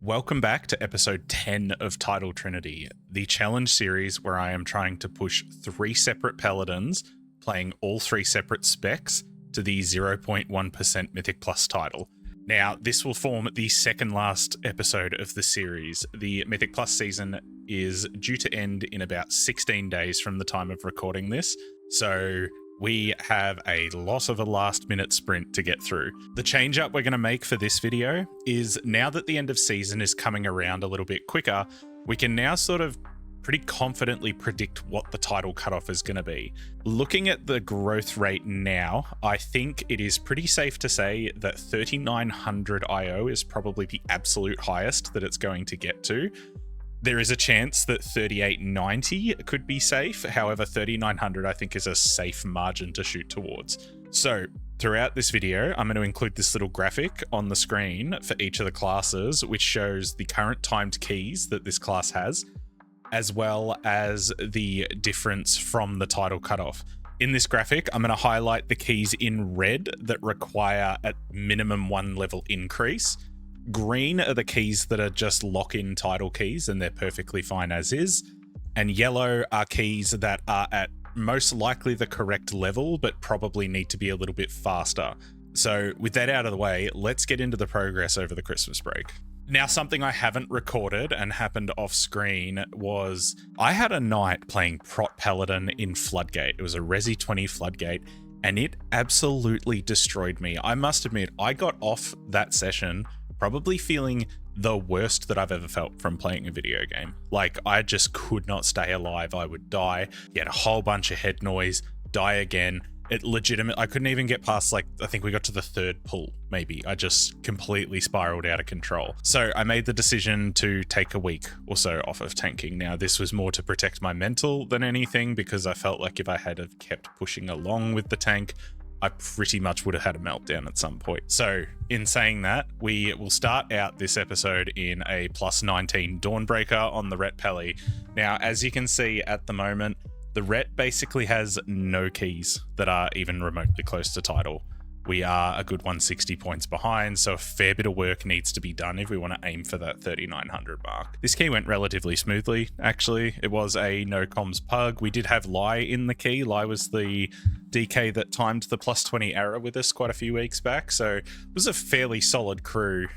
Welcome back to episode 10 of Title Trinity, the challenge series where I am trying to push 3 separate paladins, playing all 3 separate specs, to the 0.1% Mythic Plus title. Now, this will form the second last episode of the series. The Mythic Plus season is due to end in about 16 days from the time of recording this, so we have a lot of a last-minute sprint to get through. The change-up we're going to make for this video is, now that the end of season is coming around a little bit quicker, we can now sort of pretty confidently predict what the title cutoff is going to be. Looking at the growth rate now, I think it is pretty safe to say that 3900 IO is probably the absolute highest that it's going to get to. There is a chance that 3890 could be safe. However, 3900 I think is a safe margin to shoot towards. So throughout this video, I'm going to include this little graphic on the screen for each of the classes, which shows the current timed keys that this class has, as well as the difference from the title cutoff. In this graphic, I'm going to highlight the keys in red that require at minimum 1 level increase. Green are the keys that are just lock-in title keys and they're perfectly fine as is. And yellow are keys that are at most likely the correct level, but probably need to be a little bit faster. So with that out of the way, let's get into the progress over the Christmas break. Now, something I haven't recorded and happened off screen was I had a night playing Prot Paladin in Floodgate. It was a Resi 20 Floodgate and it absolutely destroyed me. I must admit, I got off that session probably feeling the worst that I've ever felt from playing a video game. Like, I just could not stay alive. I would die, get a whole bunch of head noise, die again. I couldn't even get past, like, I think we got to the 3rd pull, maybe. I just completely spiraled out of control. So I made the decision to take a week or so off of tanking. Now, this was more to protect my mental than anything, because I felt like if I had have kept pushing along with the tank, I pretty much would have had a meltdown at some point. So in saying that, we will start out this episode in a plus 19 Dawnbreaker on the Ret Peli. Now, as you can see at the moment, the Ret basically has no keys that are even remotely close to title. We are a good 160 points behind, so a fair bit of work needs to be done if we want to aim for that 3900 mark. This key went relatively smoothly, actually. It was a no comms pug. We did have Lai in the key. Lai was the DK that timed the plus 20 error with us quite a few weeks back, so it was a fairly solid crew.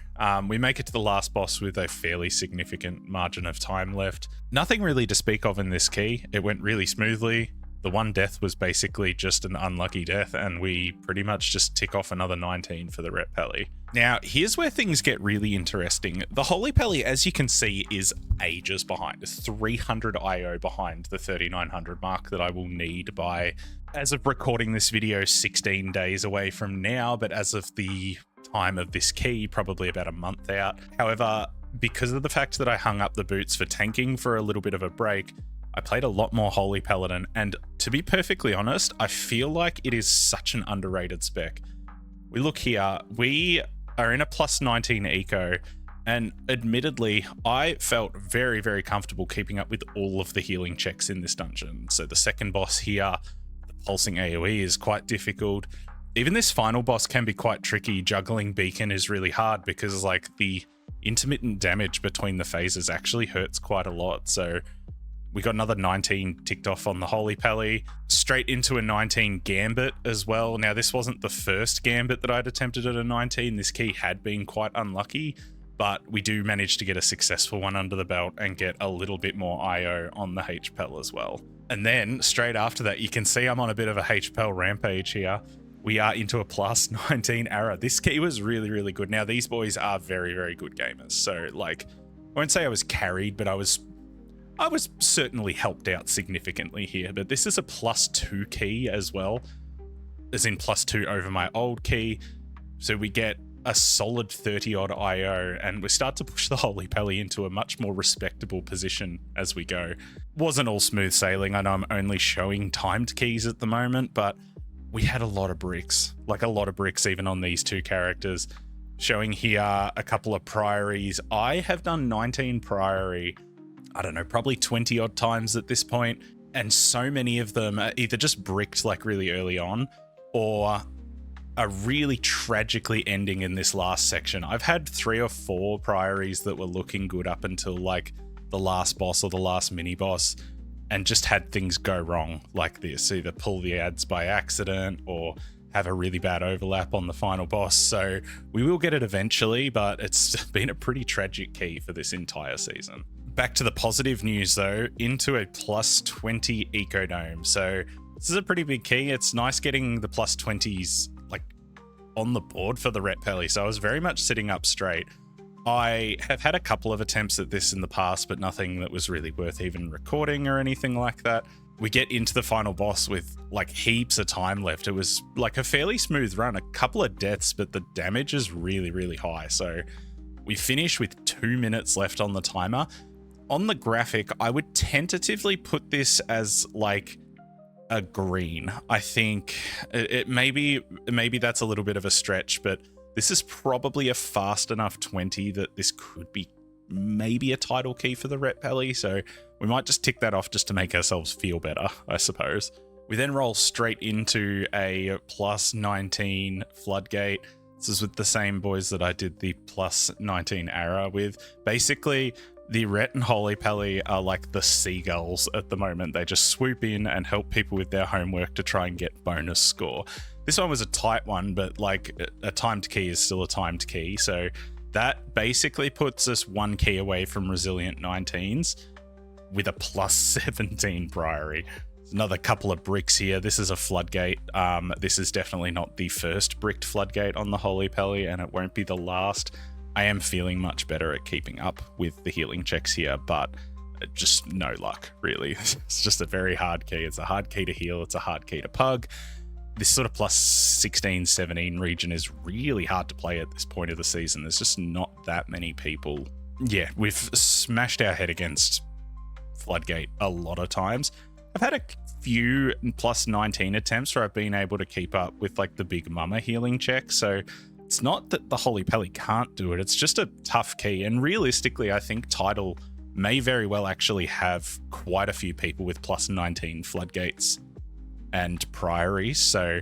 We make it to the last boss with a fairly significant margin of time left. Nothing really to speak of in this key. It went really smoothly. The one death was basically just an unlucky death, and we pretty much just tick off another 19 for the Ret Peli. Now, here's where things get really interesting. The Holy Peli, as you can see, is ages behind. 300 IO behind the 3900 mark that I will need by, as of recording this video, 16 days away from now, but as of the time of this key, probably about a month out. However, because of the fact that I hung up the boots for tanking for a little bit of a break, I played a lot more Holy Paladin, and to be perfectly honest, I feel like it is such an underrated spec. We look here, we are in a plus 19 eco, and admittedly, I felt very, very comfortable keeping up with all of the healing checks in this dungeon. So the second boss here, the pulsing AoE is quite difficult. Even this final boss can be quite tricky. Juggling Beacon is really hard because, like, the intermittent damage between the phases actually hurts quite a lot. So we got another 19 ticked off on the Holy Peli, straight into a 19 Gambit as well. Now, this wasn't the first Gambit that I'd attempted at a 19. This key had been quite unlucky, but we do manage to get a successful one under the belt and get a little bit more IO on the HPEL as well. And then straight after that, you can see I'm on a bit of a HPEL rampage here. We are into a plus 19 Ara. This key was really, really good. Now, these boys are very, very good gamers. So, like, I won't say I was carried, but I was certainly helped out significantly here, but this is a plus 2 key as well, as in plus 2 over my old key. So we get a solid 30 odd IO, and we start to push the Holy Peli into a much more respectable position as we go. Wasn't all smooth sailing. I know I'm only showing timed keys at the moment, but we had a lot of bricks, like a lot of bricks even on these 2 characters. Showing here a couple of priories. I have done 19 priory, I don't know, probably 20 odd times at this point, and so many of them are either just bricked like really early on, or a really tragically ending in this last section. I've had 3 or 4 priories that were looking good up until like the last boss or the last mini boss, and just had things go wrong like this, either pull the ads by accident or have a really bad overlap on the final boss. So we will get it eventually, but it's been a pretty tragic key for this entire season. Back to the positive news though, into a plus 20 Ecodome. So this is a pretty big key. It's nice getting the plus 20s like on the board for the Ret Pelly. So I was very much sitting up straight. I have had a couple of attempts at this in the past, but nothing that was really worth even recording or anything like that. We get into the final boss with like heaps of time left. It was like a fairly smooth run, a couple of deaths, but the damage is really, really high. So we finish with 2 minutes left on the timer. On the graphic, I would tentatively put this as like a green. I think it maybe that's a little bit of a stretch, but this is probably a fast enough 20 that this could be maybe a title key for the Ret Pelly. So we might just tick that off just to make ourselves feel better, I suppose. We then roll straight into a plus 19 Floodgate. This is with the same boys that I did the plus 19 Ara with. Basically, the Ret and Holy Pelly are like the seagulls at the moment. They just swoop in and help people with their homework to try and get bonus score. This one was a tight one, but like a timed key is still a timed key. So that basically puts us 1 key away from Resilient 19s with a plus 17 Priory. There's another couple of bricks here. This is a Floodgate. This is definitely not the first bricked Floodgate on the Holy Pelly, and it won't be the last. I am feeling much better at keeping up with the healing checks here, but just no luck, really. It's just a very hard key. It's a hard key to heal. It's a hard key to pug. This sort of plus 16, 17 region is really hard to play at this point of the season. There's just not that many people. Yeah, we've smashed our head against Floodgate a lot of times. I've had a few plus 19 attempts where I've been able to keep up with like the big mama healing check. So it's not that the Holy Pelly can't do it. It's just a tough key. And realistically, I think Tidal may very well actually have quite a few people with plus 19 Floodgates and Priories. So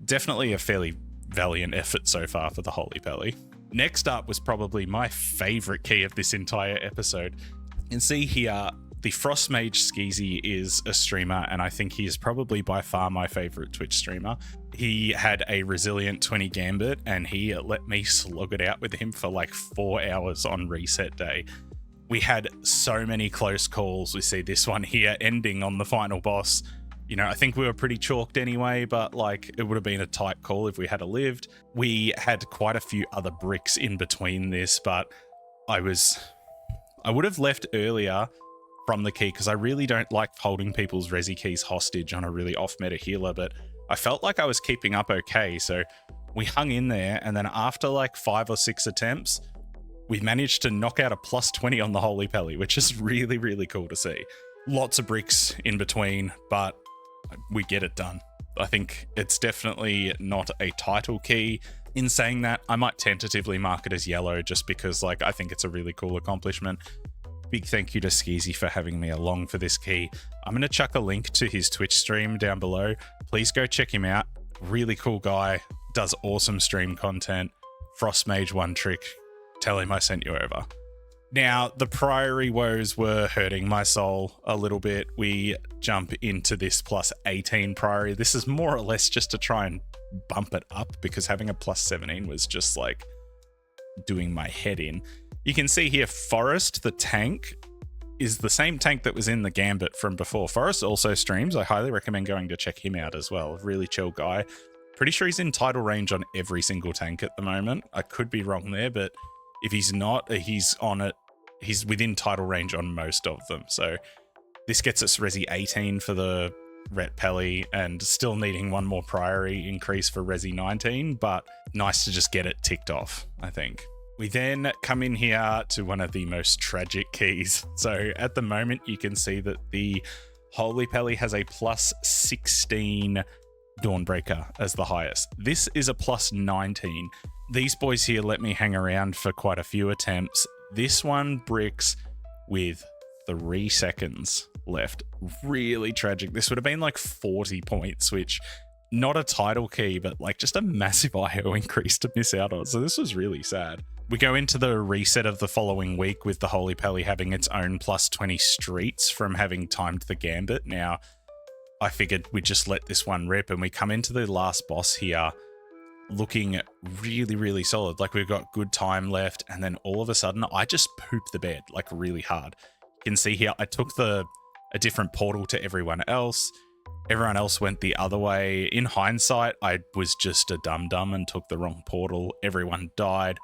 definitely a fairly valiant effort so far for the Holy Pelly. Next up was probably my favorite key of this entire episode. You can see here, the Frost Mage Skeezy is a streamer, and I think he is probably by far my favorite Twitch streamer. He had a Resilient 20 Gambit, and he let me slog it out with him for like 4 hours on reset day. We had so many close calls. We see this one here ending on the final boss. You know, I think we were pretty chalked anyway, but like it would have been a tight call if we had lived. We had quite a few other bricks in between this, but I would have left earlier from the key because I really don't like holding people's resi keys hostage on a really off-meta healer, but I felt like I was keeping up okay. So we hung in there, and then after like 5 or 6 attempts, we managed to knock out a plus 20 on the Holy Pelly, which is really, really cool to see. Lots of bricks in between, but we get it done. I think it's definitely not a title key. In saying that, I might tentatively mark it as yellow just because like I think it's a really cool accomplishment. Big thank you to Skeezy for having me along for this key. I'm going to chuck a link to his Twitch stream down below. Please go check him out. Really cool guy. Does awesome stream content. Frost Mage one trick. Tell him I sent you over. Now, the Priory woes were hurting my soul a little bit. We jump into this plus 18 Priory. This is more or less just to try and bump it up because having a plus 17 was just like doing my head in. You can see here, Forest, the tank, is the same tank that was in the Gambit from before. Forest also streams. I highly recommend going to check him out as well. Really chill guy. Pretty sure he's in title range on every single tank at the moment. I could be wrong there, but if he's not, he's on it. He's within title range on most of them. So this gets us Resi 18 for the Ret Pelly and still needing one more Priory increase for Resi 19, but nice to just get it ticked off, I think. We then come in here to one of the most tragic keys. So at the moment, you can see that the Holy Pelly has a plus 16 Dawnbreaker as the highest. This is a plus 19. These boys here let me hang around for quite a few attempts. This one bricks with 3 seconds left. Really tragic. This would have been like 40 points, which not a title key, but like just a massive IO increase to miss out on. So this was really sad. We go into the reset of the following week with the Holy Pally having its own plus 20 streets from having timed the Gambit. Now, I figured we'd just let this one rip, and we come into the last boss here looking really, really solid. Like, we've got good time left, and then all of a sudden, I just pooped the bed, like, really hard. You can see here, I took a different portal to everyone else. Everyone else went the other way. In hindsight, I was just a dum-dum and took the wrong portal. Everyone died.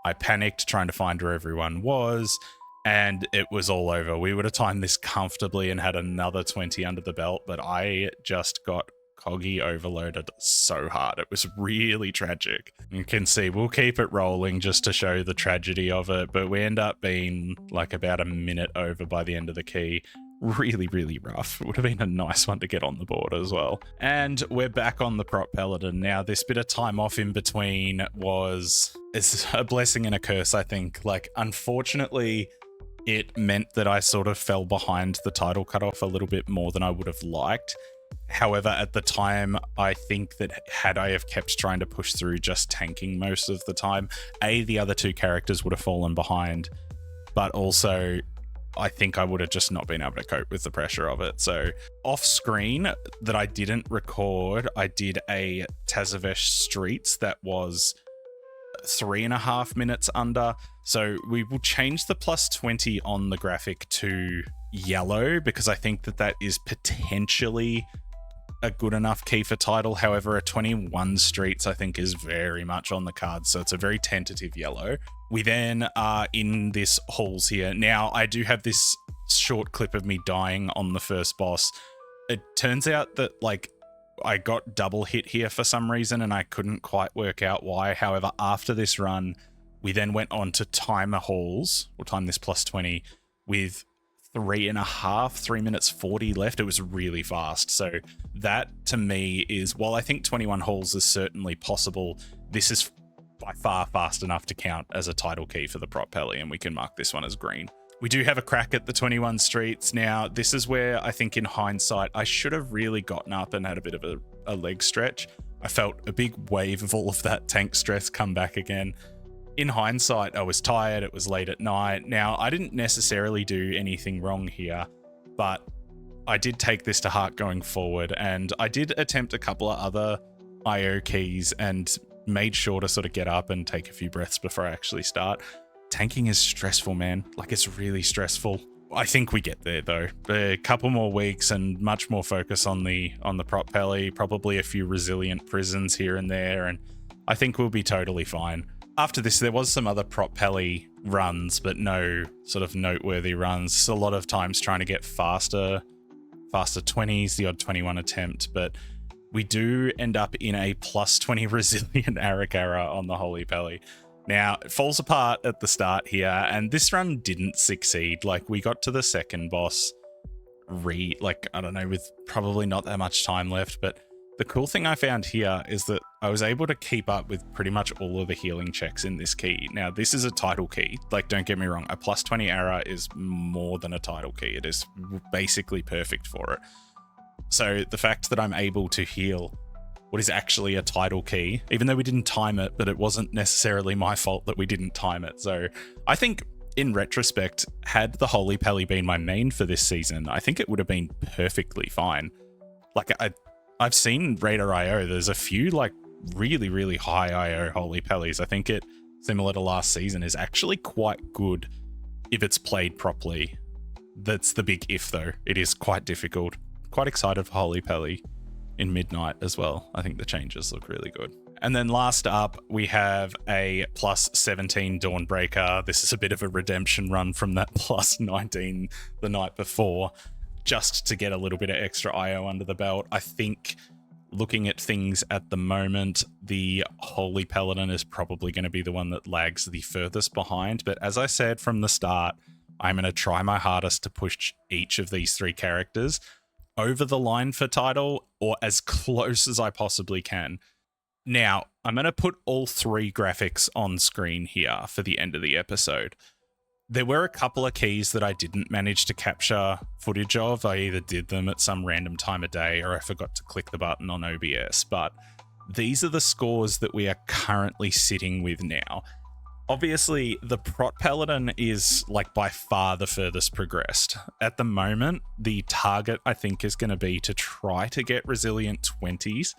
I panicked trying to find where everyone was, and it was all over. We would have timed this comfortably and had another 20 under the belt, but I just got coggy overloaded so hard. It was really tragic. You can see we'll keep it rolling just to show the tragedy of it, but we end up being like about a minute over by the end of the key. Really, really rough. It would have been a nice one to get on the board as well. And we're back on the Prot Paladin. Now, this bit of time off in between is a blessing and a curse, I think. Like, unfortunately, it meant that I sort of fell behind the title cutoff a little bit more than I would have liked. However, at the time, I think that had I have kept trying to push through just tanking most of the time, the other two characters would have fallen behind, but also I think I would have just not been able to cope with the pressure of it. So off screen that I didn't record, I did a Tazavesh Streets that was 3.5 minutes under. So we will change the plus 20 on the graphic to yellow because I think that is potentially a good enough key for title. However, a 21 Streets I think is very much on the cards, so it's a very tentative yellow. We then are in this halls here. Now, I do have this short clip of me dying on the first boss. It turns out that, like, I got double hit here for some reason, and I couldn't quite work out why. However, after this run, we then went on to timer halls, or time this plus 20, with 3 minutes 40 left. It was really fast. So that, to me, is, while I think 21 halls is certainly possible, this is by far fast enough to count as a title key for the Prot Pally, and we can mark this one as green. We do have a crack at the 21 Streets. Now, this is where I think in hindsight, I should have really gotten up and had a bit of a leg stretch. I felt a big wave of all of that tank stress come back again. In hindsight, I was tired. It was late at night. Now, I didn't necessarily do anything wrong here, but I did take this to heart going forward, and I did attempt a couple of other IO keys and made sure to sort of get up and take a few breaths before I actually start. Tanking is stressful, man. Like, it's really stressful. I think we get there though. A couple more weeks and much more focus on the Prot Pally, probably a few resilient prisons here and there, and I think we'll be totally fine. After this, there was some other Prot Pally runs, but no sort of noteworthy runs. A lot of times trying to get faster 20s, the odd 21 attempt, but we do end up in a plus 20 resilient Arakara on the Holy Pally. Now, it falls apart at the start here, and this run didn't succeed. Like, we got to the second boss, I don't know, with probably not that much time left, but the cool thing I found here is that I was able to keep up with pretty much all of the healing checks in this key. Now, this is a title key. Like, don't get me wrong, a plus 20 Ara is more than a title key. It is basically perfect for it. So the fact that I'm able to heal what is actually a title key, even though we didn't time it, but it wasn't necessarily my fault that we didn't time it. So I think in retrospect, had the Holy Pally been my main for this season, I think it would have been perfectly fine. Like, I've seen Raider IO, there's a few like really, really high IO Holy Pallys. I think it, similar to last season, is actually quite good if it's played properly. That's the big if though. It is quite difficult. Quite excited for Holy Pally in Midnight as well. I think the changes look really good. And then last up, we have a plus 17 Dawnbreaker. This is a bit of a redemption run from that plus 19 the night before, just to get a little bit of extra IO under the belt. I think looking at things at the moment, the Holy Paladin is probably going to be the one that lags the furthest behind. But as I said from the start, I'm going to try my hardest to push each of these three characters over the line for title, or as close as I possibly can. Now, I'm going to put all three graphics on screen here for the end of the episode. There were a couple of keys that I didn't manage to capture footage of. I either did them at some random time of day or I forgot to click the button on OBS, but these are the scores that we are currently sitting with now. Obviously, the prot paladin is like by far the furthest progressed. At the moment, the target I think is going to be to try to get resilient 20s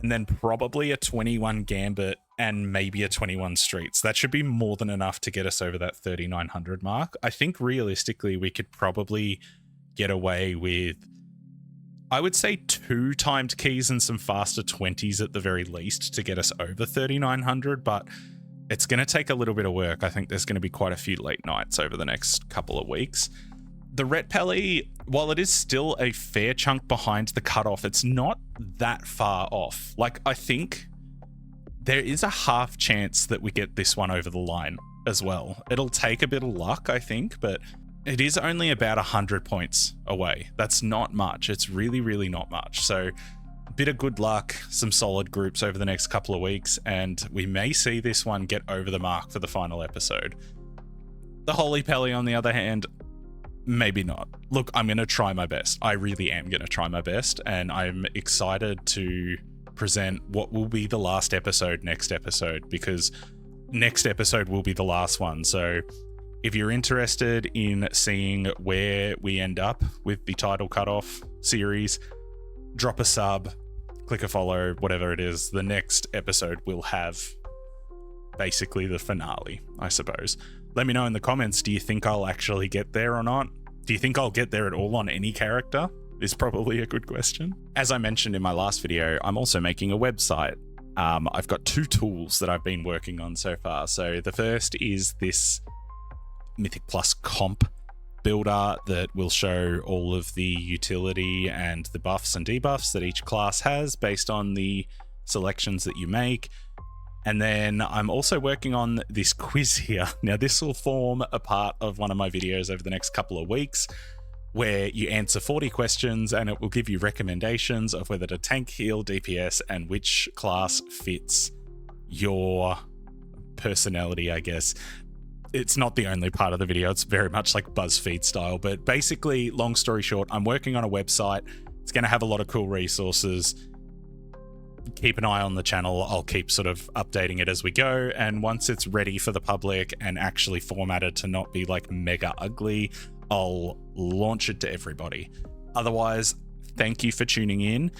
and then probably a 21 gambit and maybe a 21 streets. That should be more than enough to get us over that 3,900 mark. I think realistically we could probably get away with, I would say, 2 timed keys and some faster 20s at the very least to get us over 3,900, but it's going to take a little bit of work. I think there's going to be quite a few late nights over the next couple of weeks. The Ret Pally, while it is still a fair chunk behind the cutoff, it's not that far off. Like, I think there is a half chance that we get this one over the line as well. It'll take a bit of luck, I think, but it is only about 100 points away. That's not much. It's really, really not much. So a bit of good luck, some solid groups over the next couple of weeks, and we may see this one get over the mark for the final episode. The Holy Pally, on the other hand, maybe not. Look, I'm going to try my best. I really am going to try my best, and I'm excited to present what will be the last episode next episode, because next episode will be the last one. So if you're interested in seeing where we end up with the title cutoff series, drop a sub, click a follow, whatever it is. The next episode will have basically the finale, I suppose. Let me know in the comments, do you think I'll actually get there or not? Do you think I'll get there at all on any character? Is probably a good question. As I mentioned in my last video, I'm also making a website. I've got 2 tools that I've been working on so far. So the first is this Mythic Plus comp builder that will show all of the utility and the buffs and debuffs that each class has based on the selections that you make. And then I'm also working on this quiz here. Now, this will form a part of one of my videos over the next couple of weeks, where you answer 40 questions and it will give you recommendations of whether to tank, heal, DPS, and which class fits your personality, I guess. It's not the only part of the video. It's very much like BuzzFeed style. But basically, long story short, I'm working on a website. It's going to have a lot of cool resources. Keep an eye on the channel. I'll keep sort of updating it as we go. And once it's ready for the public and actually formatted to not be like mega ugly, I'll launch it to everybody. Otherwise, thank you for tuning in.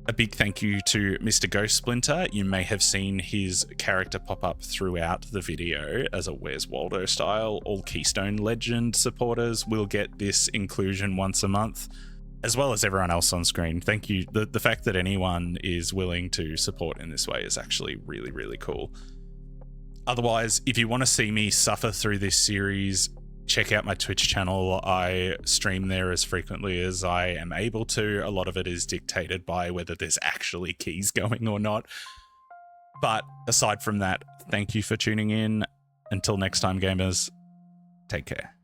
A big thank you to Mr. Ghost Splinter. You may have seen his character pop up throughout the video as a Where's Waldo style. All Keystone Legend supporters will get this inclusion once a month, as well as everyone else on screen. Thank you. The fact that anyone is willing to support in this way is actually really, really cool. Otherwise, if you want to see me suffer through this series, check out my Twitch channel. I stream there as frequently as I am able to. A lot of it is dictated by whether there's actually keys going or not. But aside from that, thank you for tuning in. Until next time, gamers, take care.